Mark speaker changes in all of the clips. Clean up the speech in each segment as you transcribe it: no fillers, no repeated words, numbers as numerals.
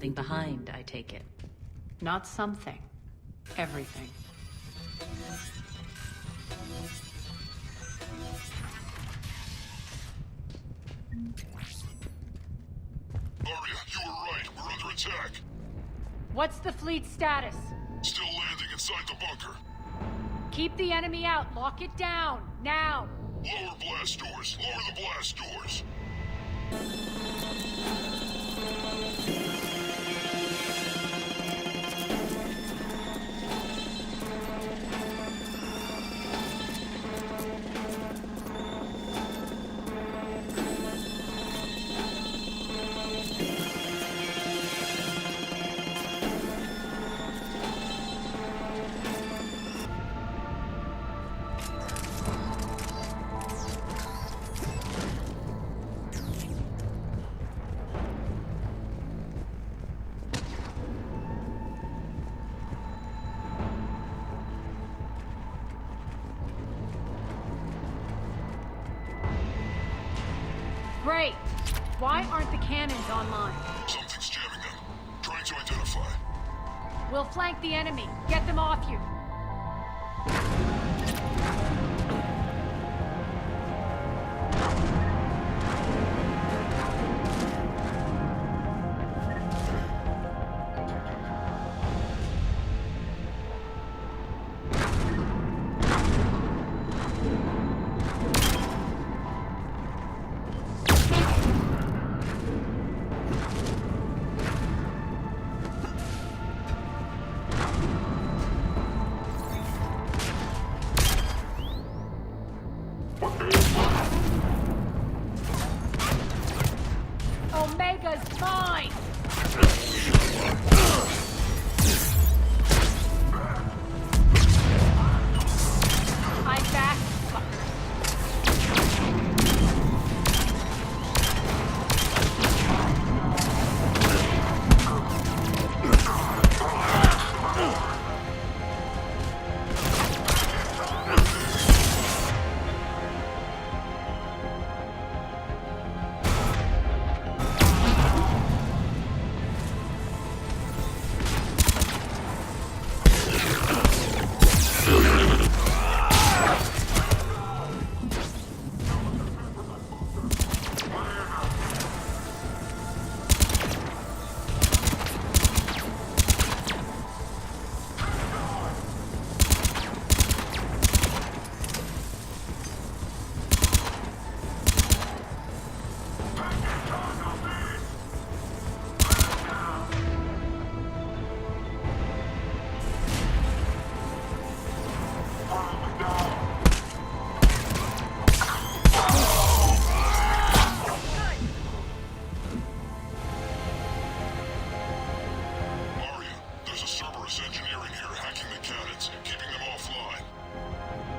Speaker 1: something behind, I take it.
Speaker 2: Not something. Everything.
Speaker 3: Arya, you were right. We're under attack.
Speaker 2: What's the fleet's status?
Speaker 3: Still landing inside the bunker.
Speaker 2: Keep the enemy out. Lock it down. Now.
Speaker 3: Lower blast doors. Lower the blast doors.
Speaker 2: Great. Why aren't the cannons online?
Speaker 3: Something's jamming them. Trying to identify.
Speaker 2: We'll flank the enemy. Get them off you. Omega's mine! I'm back, fuckers.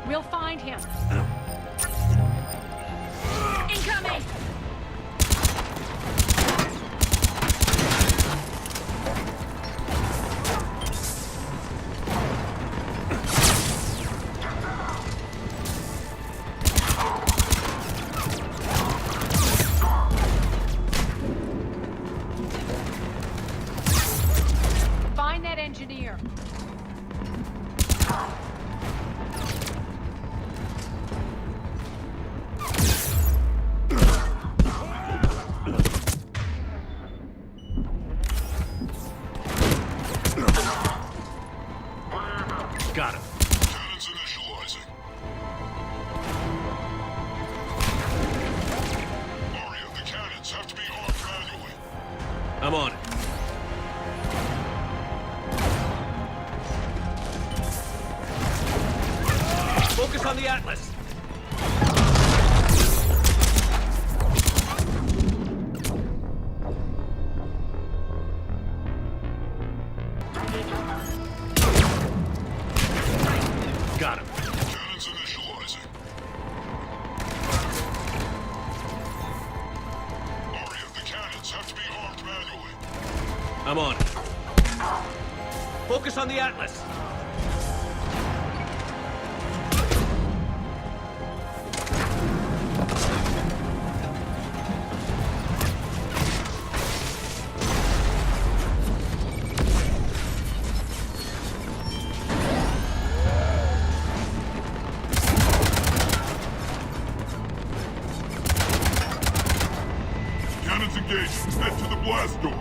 Speaker 2: We'll find him. Incoming! Find that engineer.
Speaker 4: Got him.
Speaker 3: Cannons initializing. Arya, the cannons have to be armed manually.
Speaker 4: I'm on it. Focus on the Atlas. Got him.
Speaker 3: Cannons initializing. Arya, the cannons have to be armed manually.
Speaker 4: I'm on it. Focus on the Atlas.
Speaker 3: blast door!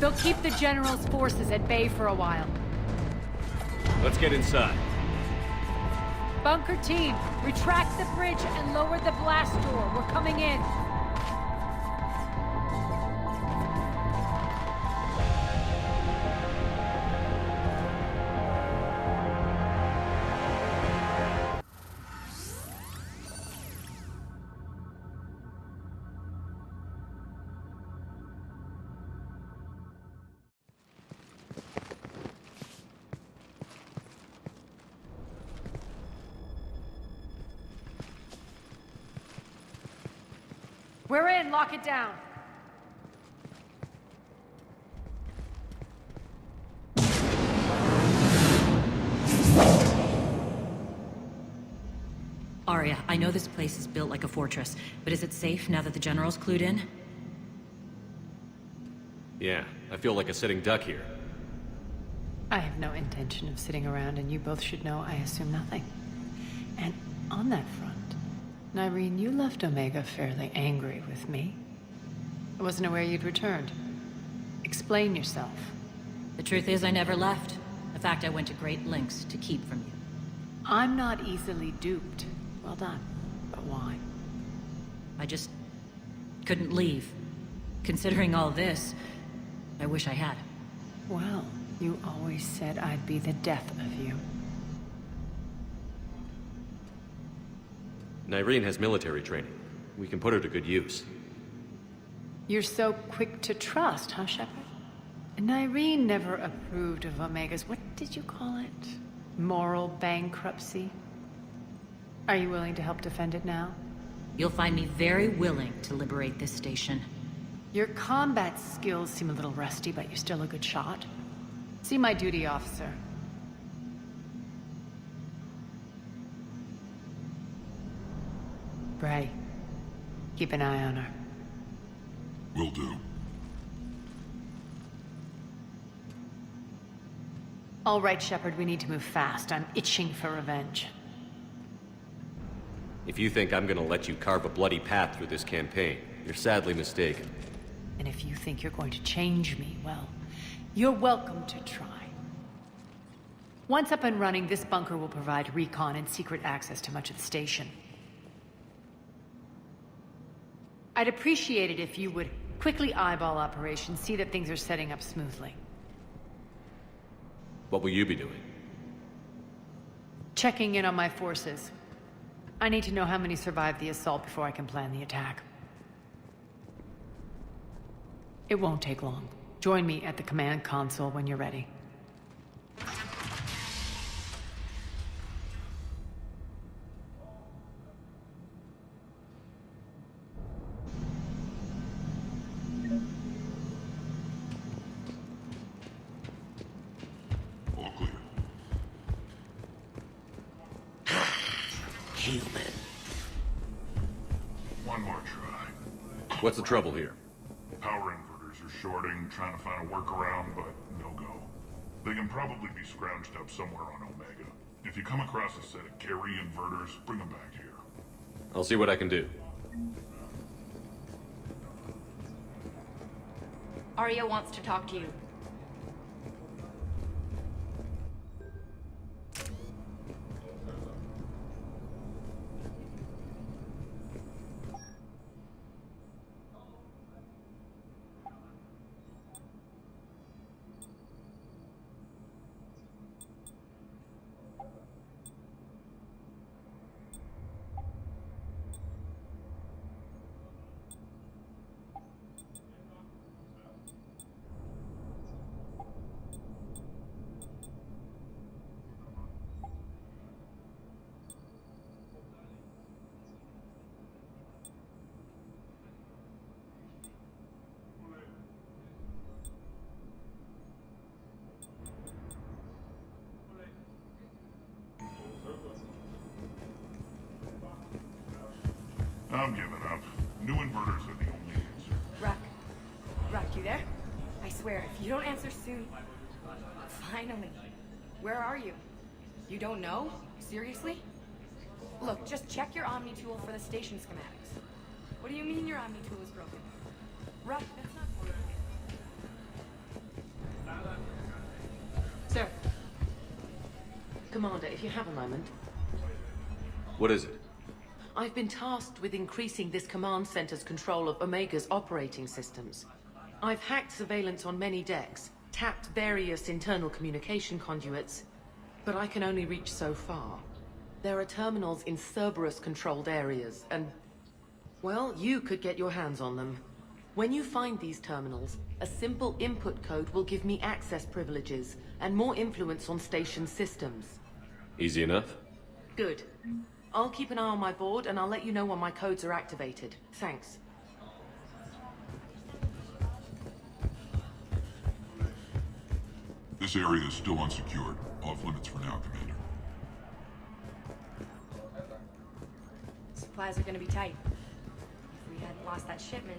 Speaker 2: They'll keep the General's forces at bay for a while.
Speaker 4: Let's get inside.
Speaker 2: Bunker team, retract the bridge and lower the blast door. We're coming in. We're in, lock it down.
Speaker 1: Arya, I know this place is built like a fortress, but is it safe now that the General's clued in?
Speaker 4: Yeah, I feel like a sitting duck here.
Speaker 2: I have no intention of sitting around, and you both should know I assume nothing. And on that front, Nyreen, you left Omega fairly angry with me. I wasn't aware you'd returned. Explain yourself.
Speaker 1: The truth is I never left. In fact, I went to great lengths to keep from you.
Speaker 2: I'm not easily duped. Well done. But why?
Speaker 1: I just couldn't leave. Considering all this, I wish I had.
Speaker 2: Well, you always said I'd be the death of you.
Speaker 4: Nyreen has military training. We can put her to good use.
Speaker 2: You're so quick to trust, huh, Shepard? Nyreen never approved of Omega's, what did you call it? Moral bankruptcy? Are you willing to help defend it now?
Speaker 1: You'll find me very willing to liberate this station.
Speaker 2: Your combat skills seem a little rusty, but you're still a good shot. See my duty officer. Bray, keep an eye on her.
Speaker 3: Will do.
Speaker 2: All right, Shepard, we need to move fast. I'm itching for revenge.
Speaker 4: If you think I'm gonna let you carve a bloody path through this campaign, you're sadly mistaken.
Speaker 2: And if you think you're going to change me, well, you're welcome to try. Once up and running, this bunker will provide recon and secret access to much of the station. I'd appreciate it if you would quickly eyeball operations, see that things are setting up smoothly.
Speaker 4: What will you be doing?
Speaker 2: Checking in on my forces. I need to know how many survived the assault before I can plan the attack. It won't take long. Join me at the command console when you're ready.
Speaker 3: All clear.
Speaker 1: Human.
Speaker 3: One more try.
Speaker 4: What's the trouble here?
Speaker 3: Power inverters are shorting, trying to find a workaround, but no go. They can probably be scrounged up somewhere on Omega. If you come across a set of carry inverters, bring them back here.
Speaker 4: I'll see what I can do.
Speaker 5: Arya wants to talk to you.
Speaker 3: I'm giving up. New inverters are the only answer.
Speaker 5: Ruck, you there? I swear, if you don't answer soon... Finally. Where are you? You don't know? Seriously? Look, just check your Omni tool for the station schematics. What do you mean your Omni tool is broken? Ruck, that's not...
Speaker 6: Sir. Commander, if you have a moment.
Speaker 4: What is it?
Speaker 6: I've been tasked with increasing this command center's control of Omega's operating systems. I've hacked surveillance on many decks, tapped various internal communication conduits, but I can only reach so far. There are terminals in Cerberus-controlled areas, and... well, you could get your hands on them. When you find these terminals, a simple input code will give me access privileges and more influence on station systems.
Speaker 4: Easy enough?
Speaker 6: Good. I'll keep an eye on my board, and I'll let you know when my codes are activated. Thanks.
Speaker 3: This area is still unsecured. Off limits for now, Commander.
Speaker 5: Supplies are gonna be tight. If we hadn't lost that shipment...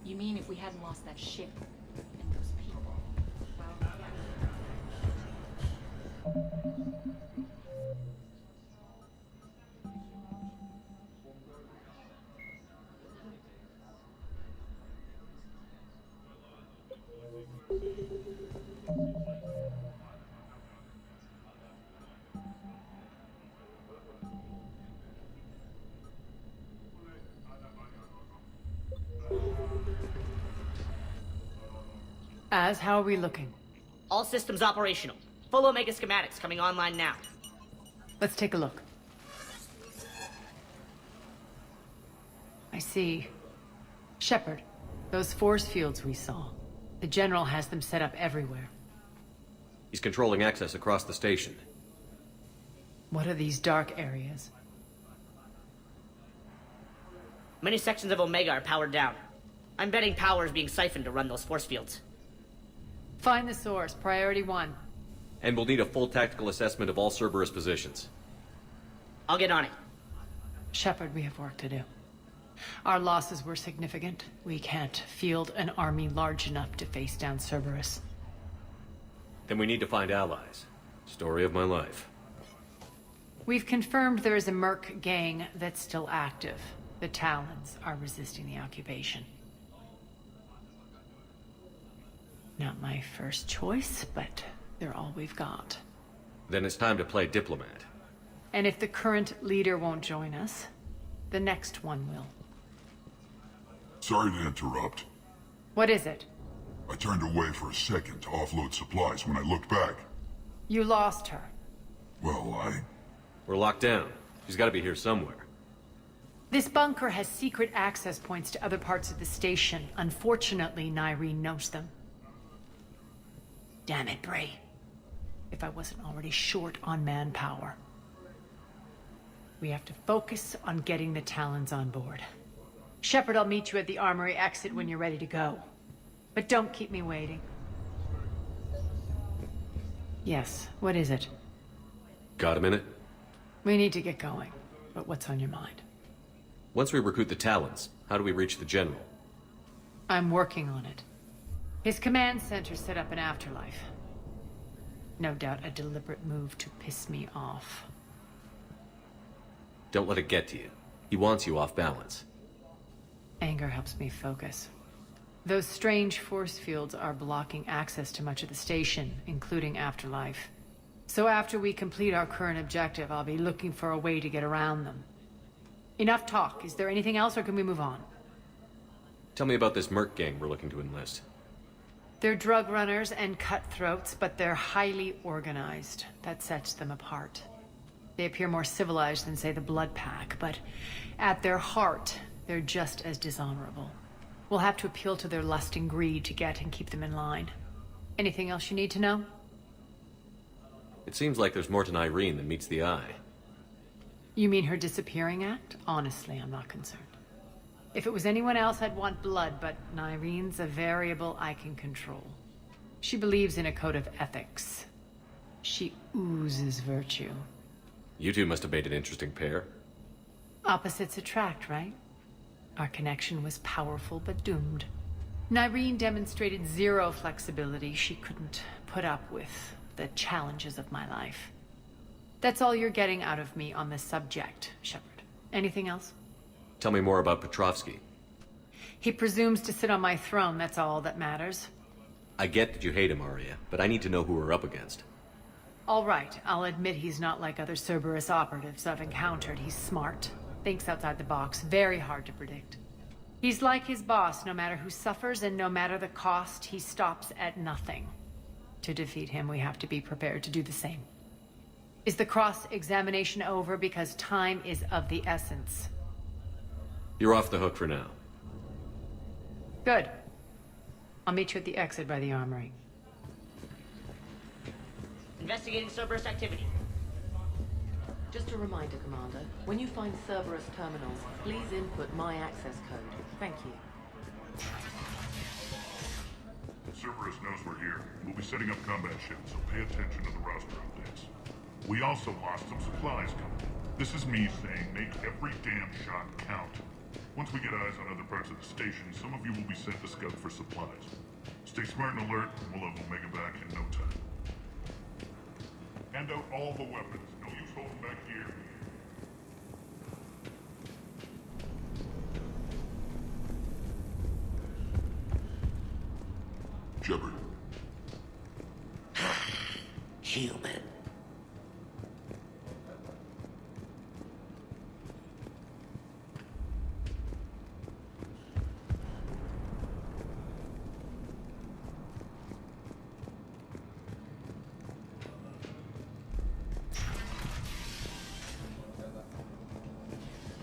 Speaker 5: You mean if we hadn't lost that ship? And those people? Well,
Speaker 2: How are we looking?
Speaker 7: All systems operational. Full Omega schematics coming online now.
Speaker 2: Let's take a look. I see. Shepard, those force fields we saw. The General has them set up everywhere.
Speaker 4: He's controlling access across the station.
Speaker 2: What are these dark areas?
Speaker 7: Many sections of Omega are powered down. I'm betting power is being siphoned to run those force fields.
Speaker 2: Find the source, priority 1.
Speaker 4: And we'll need a full tactical assessment of all Cerberus positions.
Speaker 7: I'll get on it.
Speaker 2: Shepard, we have work to do. Our losses were significant. We can't field an army large enough to face down Cerberus.
Speaker 4: Then we need to find allies. Story of my life.
Speaker 2: We've confirmed there is a merc gang that's still active. The Talons are resisting the occupation. Not my first choice, but they're all we've got.
Speaker 4: Then it's time to play diplomat.
Speaker 2: And if the current leader won't join us, the next one will.
Speaker 3: Sorry to interrupt.
Speaker 2: What is it?
Speaker 3: I turned away for a second to offload supplies when I looked back.
Speaker 2: You lost her.
Speaker 3: Well,
Speaker 4: We're locked down. She's got to be here somewhere.
Speaker 2: This bunker has secret access points to other parts of the station. Unfortunately, Nyreen knows them. Damn it, Bray. If I wasn't already short on manpower. We have to focus on getting the Talons on board. Shepard, I'll meet you at the armory exit when you're ready to go. But don't keep me waiting. Yes, what is it?
Speaker 4: Got a minute?
Speaker 2: We need to get going. But what's on your mind?
Speaker 4: Once we recruit the Talons, how do we reach the General?
Speaker 2: I'm working on it. His command center set up an afterlife. No doubt a deliberate move to piss me off.
Speaker 4: Don't let it get to you. He wants you off balance.
Speaker 2: Anger helps me focus. Those strange force fields are blocking access to much of the station, including afterlife. So after we complete our current objective, I'll be looking for a way to get around them. Enough talk. Is there anything else, or can we move on?
Speaker 4: Tell me about this merc gang we're looking to enlist.
Speaker 2: They're drug runners and cutthroats, but they're highly organized. That sets them apart. They appear more civilized than, say, the Blood Pack, but at their heart, they're just as dishonorable. We'll have to appeal to their lust and greed to get and keep them in line. Anything else you need to know?
Speaker 4: It seems like there's more to Nyreen than meets the eye.
Speaker 2: You mean her disappearing act? Honestly, I'm not concerned. If it was anyone else, I'd want blood, but Nyreen's a variable I can control. She believes in a code of ethics. She oozes virtue.
Speaker 4: You two must have made an interesting pair.
Speaker 2: Opposites attract, right? Our connection was powerful but doomed. Nyreen demonstrated zero flexibility. She couldn't put up with the challenges of my life. That's all you're getting out of me on this subject, Shepard. Anything else?
Speaker 8: Tell me more about Petrovsky.
Speaker 2: He presumes to sit on my throne, that's all that matters.
Speaker 8: I get that you hate him, Arya, but I need to know who we're up against.
Speaker 2: All right, I'll admit he's not like other Cerberus operatives I've encountered. He's smart, thinks outside the box, very hard to predict. He's like his boss, no matter who suffers and no matter the cost, he stops at nothing. To defeat him, we have to be prepared to do the same. Is the cross-examination over? Because time is of the essence.
Speaker 8: You're off the hook for now.
Speaker 2: Good. I'll meet you at the exit by the armory.
Speaker 7: Investigating Cerberus activity.
Speaker 6: Just a reminder, Commander. When you find Cerberus terminals, please input my access code. Thank you.
Speaker 3: Cerberus knows we're here. We'll be setting up combat ships, so pay attention to the roster updates. We also lost some supplies coming. This is me saying make every damn shot count. Once we get eyes on other parts of the station, some of you will be sent to scout for supplies. Stay smart and alert, and we'll have Omega back in no time. Hand out all the weapons. No use holding back here. Shepard.
Speaker 9: Human.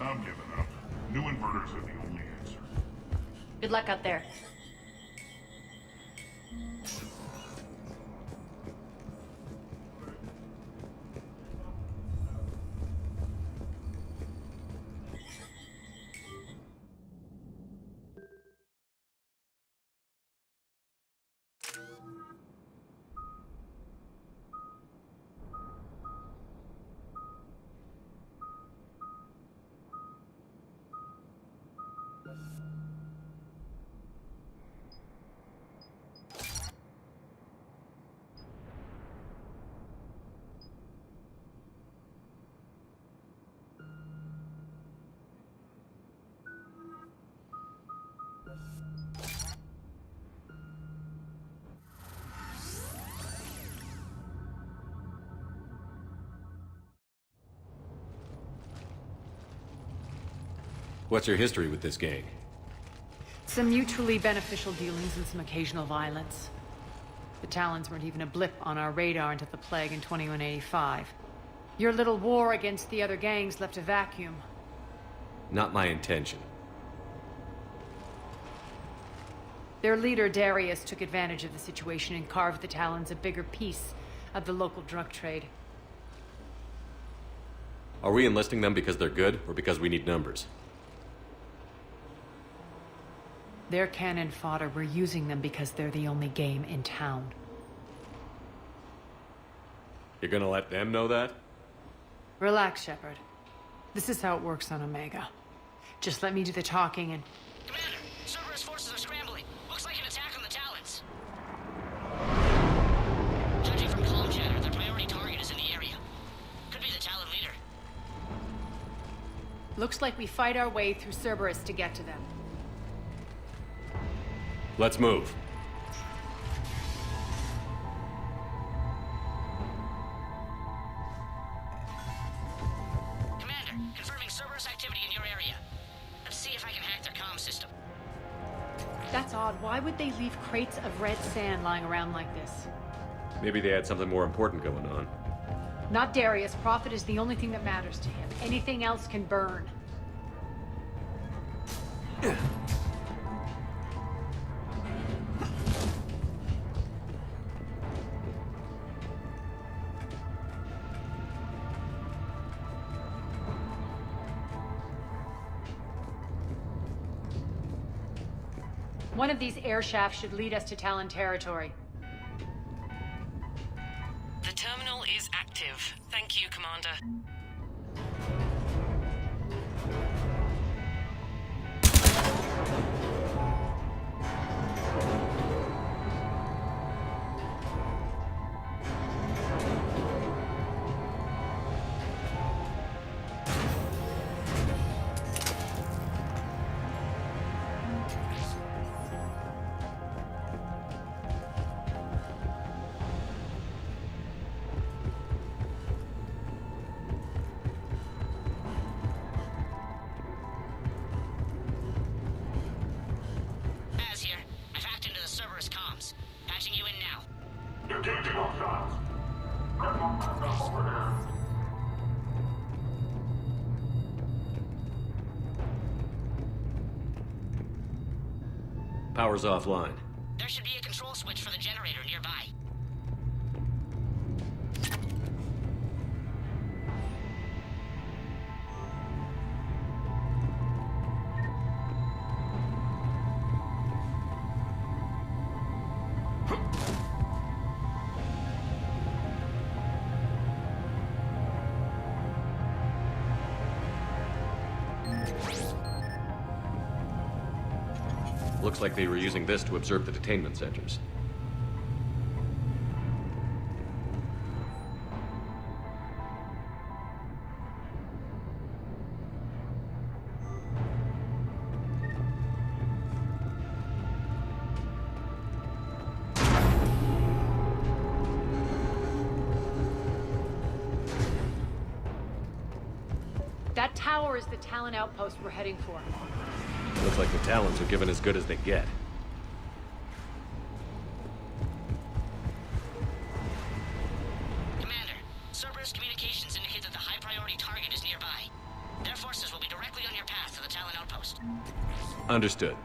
Speaker 3: I'm giving up. New inverters are the only answer.
Speaker 5: Good luck out there.
Speaker 8: What's your history with this gang?
Speaker 2: Some mutually beneficial dealings and some occasional violence. The Talons weren't even a blip on our radar until the plague in 2185. Your little war against the other gangs left a vacuum.
Speaker 8: Not my intention.
Speaker 2: Their leader, Darius, took advantage of the situation and carved the Talons a bigger piece of the local drug trade.
Speaker 8: Are we enlisting them because they're good, or because we need numbers?
Speaker 2: They're cannon fodder. We're using them because they're the only game in town.
Speaker 8: You're gonna let them know that?
Speaker 2: Relax, Shepard. This is how it works on Omega. Just let me do the talking and...
Speaker 7: Commander, Cerberus forces are scrambling. Looks like an attack on the Talons. Judging from comm chatter, their priority target is in the area. Could be the Talon leader.
Speaker 2: Looks like we fight our way through Cerberus to get to them.
Speaker 8: Let's move.
Speaker 7: Commander, confirming Cerberus activity in your area. Let's see if I can hack their comm system.
Speaker 2: That's odd. Why would they leave crates of red sand lying around like this?
Speaker 8: Maybe they had something more important going on.
Speaker 2: Not Darius. Profit is the only thing that matters to him. Anything else can burn. One of these air shafts should lead us to Talon territory.
Speaker 10: The terminal is active. Thank you, Commander.
Speaker 8: Power's offline.
Speaker 7: There should be a control switch for the generator nearby.
Speaker 8: Looks like they were using this to observe the detainment centers.
Speaker 2: That tower is the Talon outpost we're heading for.
Speaker 8: Looks like the Talons are given as good as they get.
Speaker 7: Commander, Cerberus communications indicate that the high-priority target is nearby. Their forces will be directly on your path to the Talon outpost.
Speaker 8: Understood.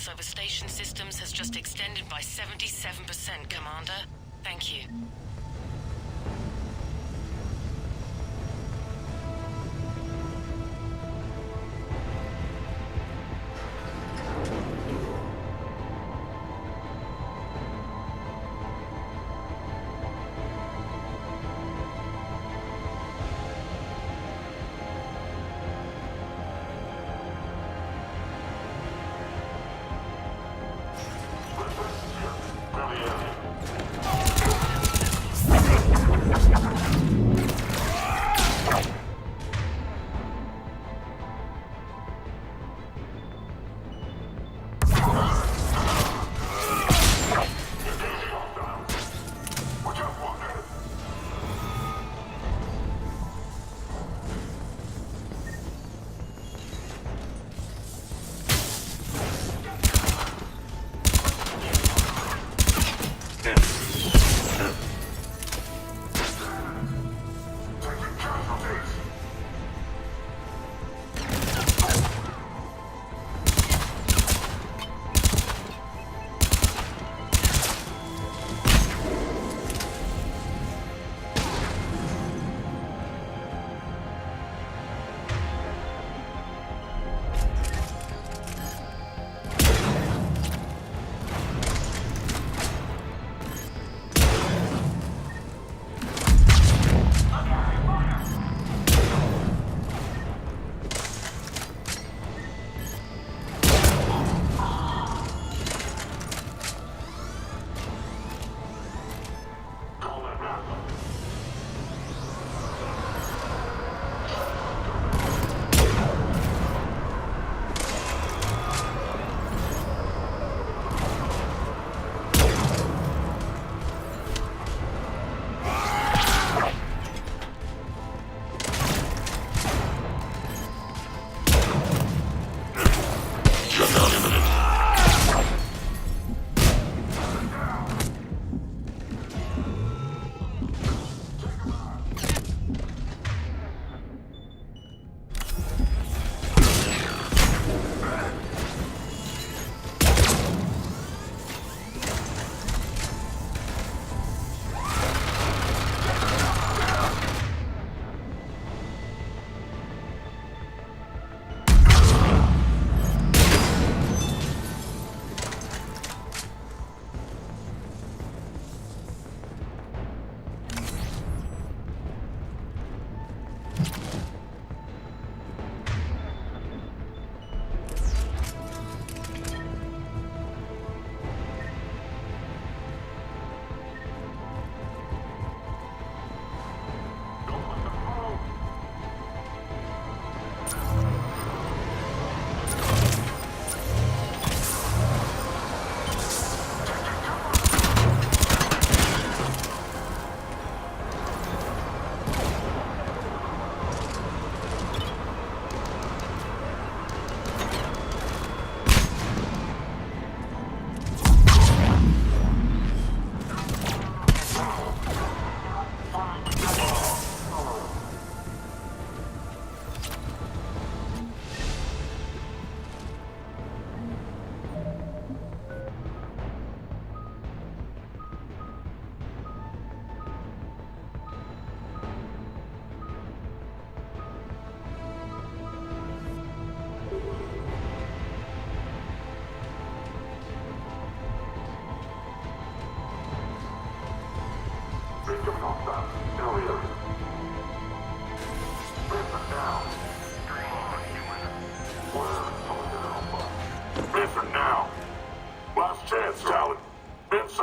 Speaker 10: Over station systems has just extended by 77%, Commander. Thank you.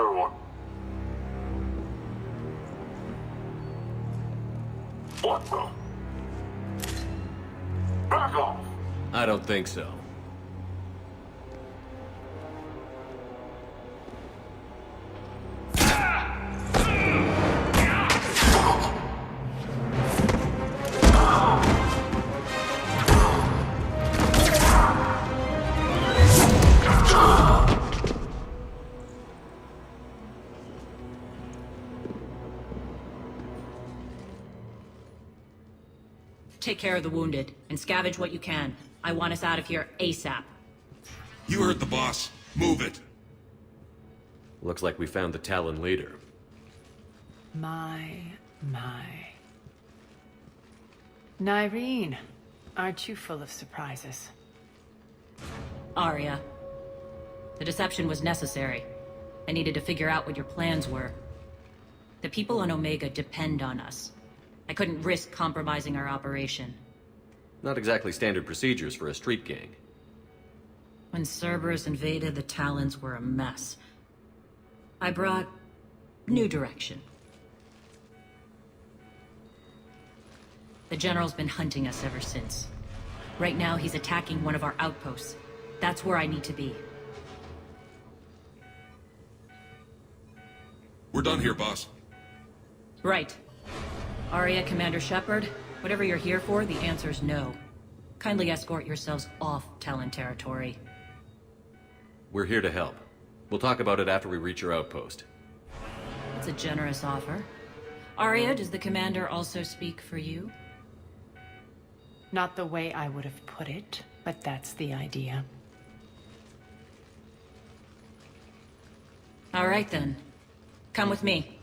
Speaker 3: everyone. What the? Back off!
Speaker 8: I don't think so.
Speaker 1: Take care of the wounded, and scavenge what you can. I want us out of here ASAP.
Speaker 11: You heard the boss. Move it.
Speaker 8: Looks like we found the Talon leader.
Speaker 2: My. Nyreen, aren't you full of surprises?
Speaker 1: Arya. The deception was necessary. I needed to figure out what your plans were. The people on Omega depend on us. I couldn't risk compromising our operation.
Speaker 8: Not exactly standard procedures for a street gang.
Speaker 1: When Cerberus invaded, the Talons were a mess. I brought new direction. The General's been hunting us ever since. Right now, he's attacking one of our outposts. That's where I need to be.
Speaker 11: We're done here, boss.
Speaker 1: Right. Arya, Commander Shepard, whatever you're here for, the answer's no. Kindly escort yourselves off Talon territory.
Speaker 8: We're here to help. We'll talk about it after we reach your outpost.
Speaker 1: It's a generous offer. Arya, does the Commander also speak for you?
Speaker 2: Not the way I would have put it, but that's the idea.
Speaker 1: All right then. Come with me.